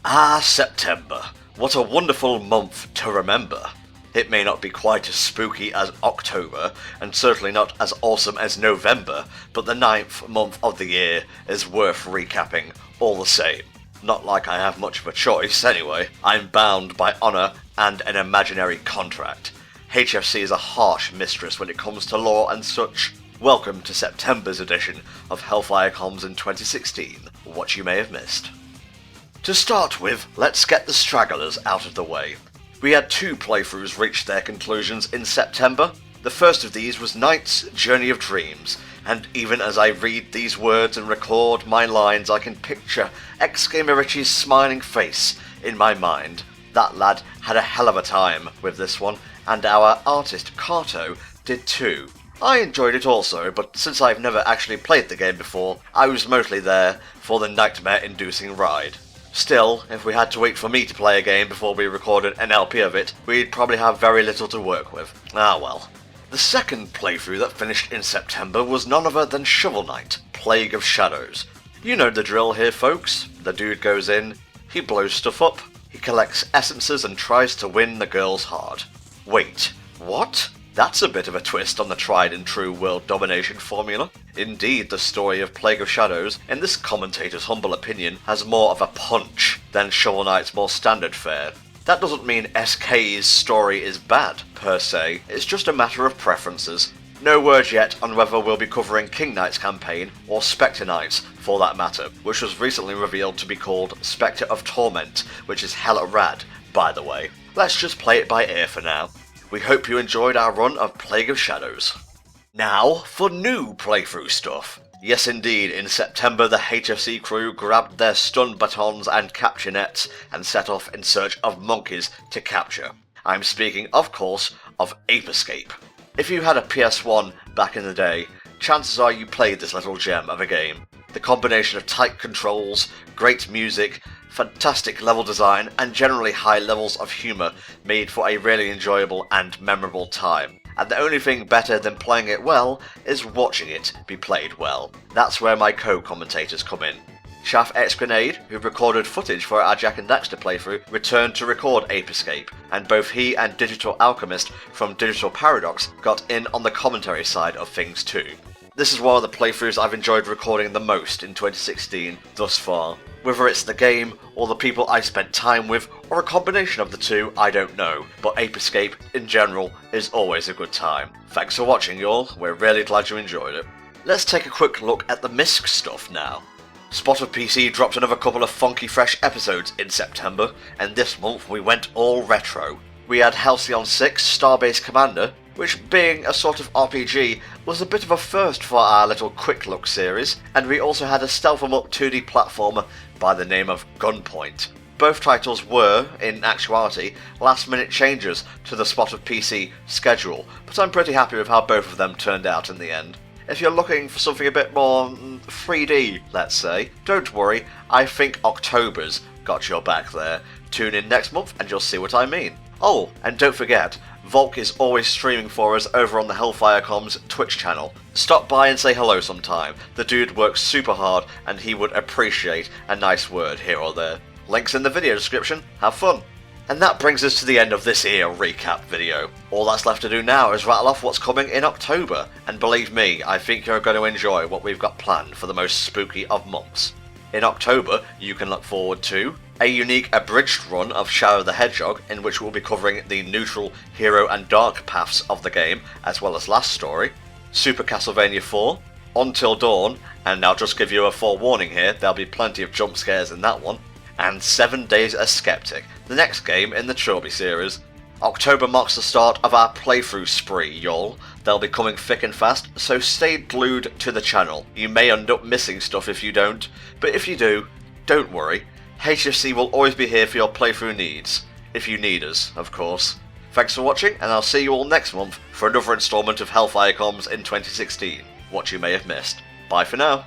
Ah, September. What a wonderful month to remember. It may not be quite as spooky as October, and certainly not as awesome as November, but the 9th month of the year is worth recapping all the same. Not like I have much of a choice, anyway. I'm bound by honour and an imaginary contract. HFC is a harsh mistress when it comes to law and such. Welcome to September's edition of HellfireComms in 2016, what you may have missed. To start with, let's get the stragglers out of the way. We had 2 playthroughs reach their conclusions in September. The first of these was Knight's Journey of Dreams, and even as I read these words and record my lines, I can picture X-Gamer Richie's smiling face in my mind. That lad had a hell of a time with this one, and our artist Kato did too. I enjoyed it also, but since I've never actually played the game before, I was mostly there for the nightmare-inducing ride. Still, if we had to wait for me to play a game before we recorded an LP of it, we'd probably have very little to work with. Ah well. The second playthrough that finished in September was none other than Shovel Knight, Plague of Shadows. You know the drill here, folks. The dude goes in, he blows stuff up, he collects essences and tries to win the girl's heart. Wait, what? That's a bit of a twist on the tried and true world domination formula. Indeed, the story of Plague of Shadows, in this commentator's humble opinion, has more of a punch than Shovel Knight's more standard fare. That doesn't mean SK's story is bad, per se, it's just a matter of preferences. No word yet on whether we'll be covering King Knight's campaign, or Spectre Knight's, for that matter, which was recently revealed to be called Spectre of Torment, which is hella rad, by the way. Let's just play it by ear for now. We hope you enjoyed our run of Plague of Shadows. Now for new playthrough stuff. Yes indeed, in September the HFC crew grabbed their stun batons and capture nets and set off in search of monkeys to capture. I'm speaking, of course, of Ape Escape. If you had a PS1 back in the day, chances are you played this little gem of a game. The combination of tight controls, great music, fantastic level design, and generally high levels of humour made for a really enjoyable and memorable time. And the only thing better than playing it well is watching it be played well. That's where my co-commentators come in. Chaff X Grenade, who recorded footage for our Jack and Daxter playthrough, returned to record Ape Escape, and both he and Digital Alchemist from Digital Paradox got in on the commentary side of things too. This is one of the playthroughs I've enjoyed recording the most in 2016 thus far. Whether it's the game, or the people I spent time with, or a combination of the two, I don't know, but Ape Escape, in general, is always a good time. Thanks for watching y'all, we're really glad you enjoyed it. Let's take a quick look at the Misc stuff now. Spot of PC dropped another couple of funky fresh episodes in September, and this month we went all retro. We had Halcyon 6 Starbase Commander, which being a sort of RPG was a bit of a first for our little quick look series, and we also had a stealth 'em up 2D platformer by the name of Gunpoint. Both titles were, in actuality, last minute changes to the Spot of PC schedule, but I'm pretty happy with how both of them turned out in the end. If you're looking for something a bit more 3D, let's say, don't worry, I think October's got your back there. Tune in next month and you'll see what I mean. Oh, and don't forget, Volk is always streaming for us over on the HellfireComms Twitch channel. Stop by and say hello sometime. The dude works super hard and he would appreciate a nice word here or there. Links in the video description. Have fun! And that brings us to the end of this here recap video. All that's left to do now is rattle off what's coming in October, and believe me, I think you're going to enjoy what we've got planned for the most spooky of months. In October, you can look forward to a unique abridged run of Shadow the Hedgehog, in which we'll be covering the neutral, hero and dark paths of the game, as well as Last Story, Super Castlevania 4, Until Dawn, and I'll just give you a forewarning here, there'll be plenty of jump scares in that one, and 7 Days a Skeptic, the next game in the Trilby series. October marks the start of our playthrough spree, y'all. They'll be coming thick and fast, so stay glued to the channel. You may end up missing stuff if you don't, but if you do, don't worry. HFC will always be here for your playthrough needs. If you need us, of course. Thanks for watching, and I'll see you all next month for another instalment of HellfireComms in 2016, what you may have missed. Bye for now.